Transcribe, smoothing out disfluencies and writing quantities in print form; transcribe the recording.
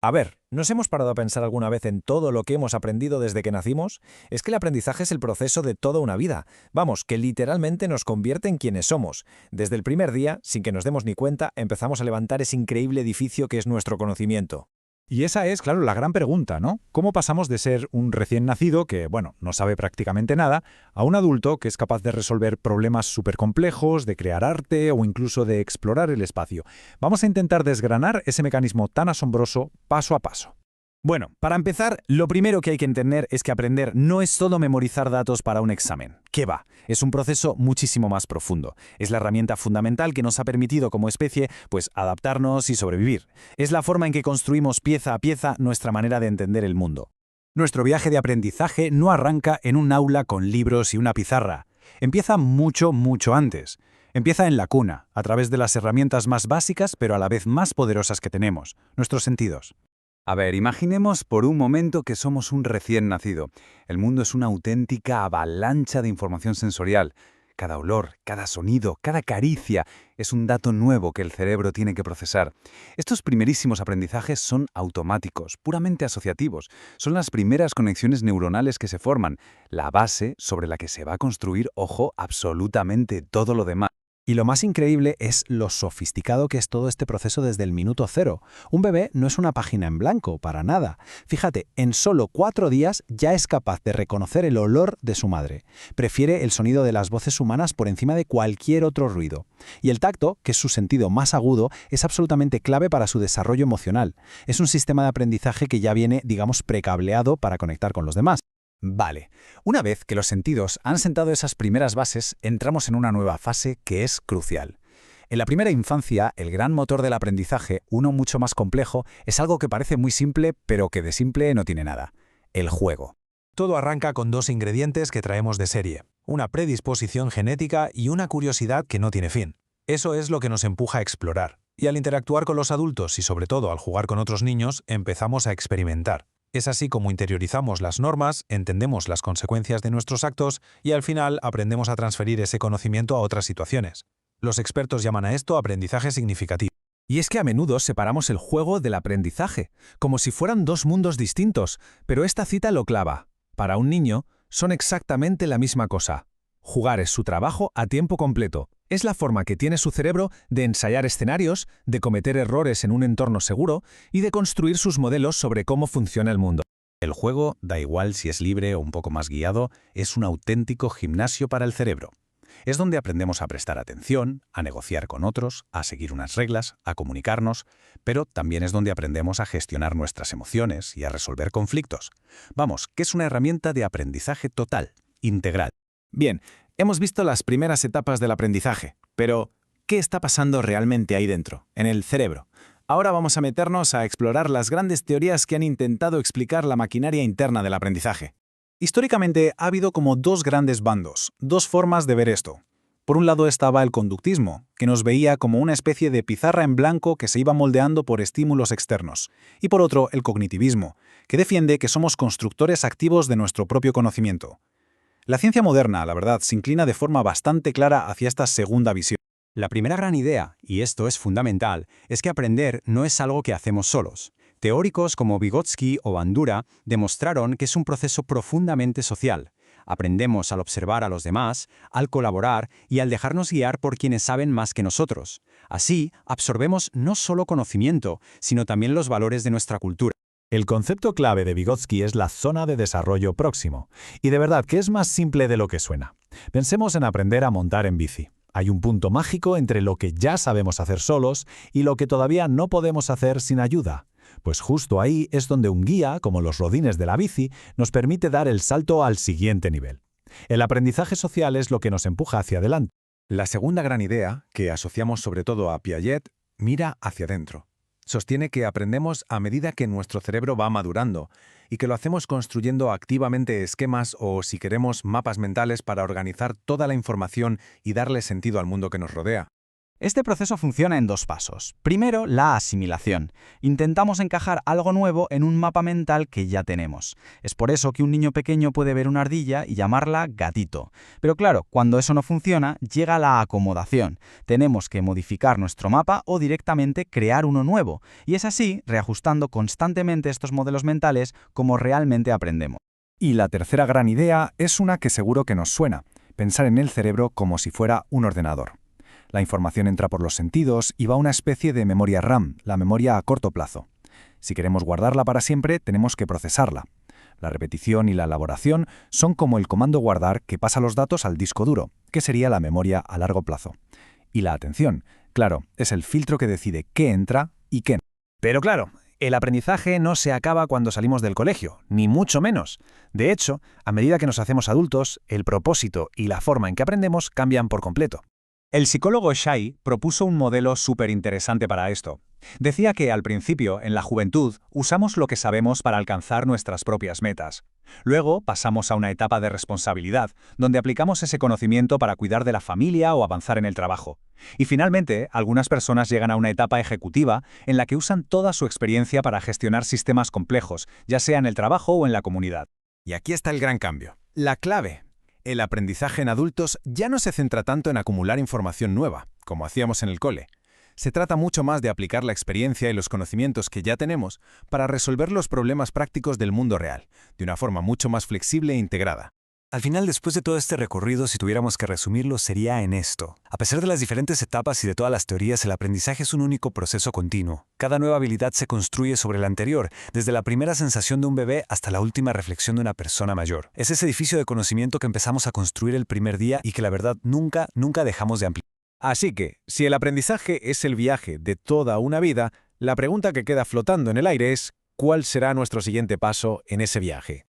A ver, ¿nos hemos parado a pensar alguna vez en todo lo que hemos aprendido desde que nacimos? Es que el aprendizaje es el proceso de toda una vida. Vamos, que literalmente nos convierte en quienes somos. Desde el primer día, sin que nos demos ni cuenta, empezamos a levantar ese increíble edificio que es nuestro conocimiento. Y esa es, claro, la gran pregunta, ¿no? ¿Cómo pasamos de ser un recién nacido que, bueno, no sabe prácticamente nada, a un adulto que es capaz de resolver problemas súper complejos, de crear arte o incluso de explorar el espacio? Vamos a intentar desgranar ese mecanismo tan asombroso paso a paso. Bueno, para empezar, lo primero que hay que entender es que aprender no es solo memorizar datos para un examen. ¿Qué va? Es un proceso muchísimo más profundo. Es la herramienta fundamental que nos ha permitido como especie, pues, adaptarnos y sobrevivir. Es la forma en que construimos pieza a pieza nuestra manera de entender el mundo. Nuestro viaje de aprendizaje no arranca en un aula con libros y una pizarra. Empieza mucho, mucho antes. Empieza en la cuna, a través de las herramientas más básicas pero a la vez más poderosas que tenemos, nuestros sentidos. A ver, imaginemos por un momento que somos un recién nacido. El mundo es una auténtica avalancha de información sensorial. Cada olor, cada sonido, cada caricia es un dato nuevo que el cerebro tiene que procesar. Estos primerísimos aprendizajes son automáticos, puramente asociativos. Son las primeras conexiones neuronales que se forman, la base sobre la que se va a construir, ojo, absolutamente todo lo demás. Y lo más increíble es lo sofisticado que es todo este proceso desde el minuto cero. Un bebé no es una página en blanco, para nada. Fíjate, en solo 4 días ya es capaz de reconocer el olor de su madre. Prefiere el sonido de las voces humanas por encima de cualquier otro ruido. Y el tacto, que es su sentido más agudo, es absolutamente clave para su desarrollo emocional. Es un sistema de aprendizaje que ya viene, digamos, precableado para conectar con los demás. Vale, una vez que los sentidos han sentado esas primeras bases, entramos en una nueva fase que es crucial. En la primera infancia, el gran motor del aprendizaje, uno mucho más complejo, es algo que parece muy simple, pero que de simple no tiene nada: el juego. Todo arranca con 2 ingredientes que traemos de serie: una predisposición genética y una curiosidad que no tiene fin. Eso es lo que nos empuja a explorar. Y al interactuar con los adultos y sobre todo al jugar con otros niños, empezamos a experimentar. Es así como interiorizamos las normas, entendemos las consecuencias de nuestros actos y al final aprendemos a transferir ese conocimiento a otras situaciones. Los expertos llaman a esto aprendizaje significativo. Y es que a menudo separamos el juego del aprendizaje, como si fueran dos mundos distintos, pero esta cita lo clava. Para un niño, son exactamente la misma cosa. Jugar es su trabajo a tiempo completo. Es la forma que tiene su cerebro de ensayar escenarios, de cometer errores en un entorno seguro y de construir sus modelos sobre cómo funciona el mundo. El juego, da igual si es libre o un poco más guiado, es un auténtico gimnasio para el cerebro. Es donde aprendemos a prestar atención, a negociar con otros, a seguir unas reglas, a comunicarnos, pero también es donde aprendemos a gestionar nuestras emociones y a resolver conflictos. Vamos, que es una herramienta de aprendizaje total, integral. Bien, hemos visto las primeras etapas del aprendizaje, pero ¿qué está pasando realmente ahí dentro, en el cerebro? Ahora vamos a meternos a explorar las grandes teorías que han intentado explicar la maquinaria interna del aprendizaje. Históricamente ha habido como dos grandes bandos, dos formas de ver esto. Por un lado estaba el conductismo, que nos veía como una especie de pizarra en blanco que se iba moldeando por estímulos externos. Y por otro, el cognitivismo, que defiende que somos constructores activos de nuestro propio conocimiento. La ciencia moderna, la verdad, se inclina de forma bastante clara hacia esta segunda visión. La primera gran idea, y esto es fundamental, es que aprender no es algo que hacemos solos. Teóricos como Vygotsky o Bandura demostraron que es un proceso profundamente social. Aprendemos al observar a los demás, al colaborar y al dejarnos guiar por quienes saben más que nosotros. Así, absorbemos no solo conocimiento, sino también los valores de nuestra cultura. El concepto clave de Vygotsky es la zona de desarrollo próximo. Y de verdad que es más simple de lo que suena. Pensemos en aprender a montar en bici. Hay un punto mágico entre lo que ya sabemos hacer solos y lo que todavía no podemos hacer sin ayuda. Pues justo ahí es donde un guía, como los rodines de la bici, nos permite dar el salto al siguiente nivel. El aprendizaje social es lo que nos empuja hacia adelante. La segunda gran idea, que asociamos sobre todo a Piaget, mira hacia adentro. Sostiene que aprendemos a medida que nuestro cerebro va madurando y que lo hacemos construyendo activamente esquemas o, si queremos, mapas mentales para organizar toda la información y darle sentido al mundo que nos rodea. Este proceso funciona en dos pasos. Primero, la asimilación. Intentamos encajar algo nuevo en un mapa mental que ya tenemos. Es por eso que un niño pequeño puede ver una ardilla y llamarla gatito. Pero claro, cuando eso no funciona, llega la acomodación. Tenemos que modificar nuestro mapa o directamente crear uno nuevo. Y es así, reajustando constantemente estos modelos mentales, como realmente aprendemos. Y la tercera gran idea es una que seguro que nos suena: pensar en el cerebro como si fuera un ordenador. La información entra por los sentidos y va a una especie de memoria RAM, la memoria a corto plazo. Si queremos guardarla para siempre, tenemos que procesarla. La repetición y la elaboración son como el comando guardar que pasa los datos al disco duro, que sería la memoria a largo plazo. Y la atención, claro, es el filtro que decide qué entra y qué no. Pero claro, el aprendizaje no se acaba cuando salimos del colegio, ni mucho menos. De hecho, a medida que nos hacemos adultos, el propósito y la forma en que aprendemos cambian por completo. El psicólogo Shai propuso un modelo súper interesante para esto. Decía que al principio, en la juventud, usamos lo que sabemos para alcanzar nuestras propias metas. Luego pasamos a una etapa de responsabilidad, donde aplicamos ese conocimiento para cuidar de la familia o avanzar en el trabajo. Y finalmente, algunas personas llegan a una etapa ejecutiva en la que usan toda su experiencia para gestionar sistemas complejos, ya sea en el trabajo o en la comunidad. Y aquí está el gran cambio. La clave. El aprendizaje en adultos ya no se centra tanto en acumular información nueva, como hacíamos en el cole. Se trata mucho más de aplicar la experiencia y los conocimientos que ya tenemos para resolver los problemas prácticos del mundo real, de una forma mucho más flexible e integrada. Al final, después de todo este recorrido, si tuviéramos que resumirlo, sería en esto. A pesar de las diferentes etapas y de todas las teorías, el aprendizaje es un único proceso continuo. Cada nueva habilidad se construye sobre la anterior, desde la primera sensación de un bebé hasta la última reflexión de una persona mayor. Es ese edificio de conocimiento que empezamos a construir el primer día y que la verdad nunca dejamos de ampliar. Así que, si el aprendizaje es el viaje de toda una vida, la pregunta que queda flotando en el aire es: ¿cuál será nuestro siguiente paso en ese viaje?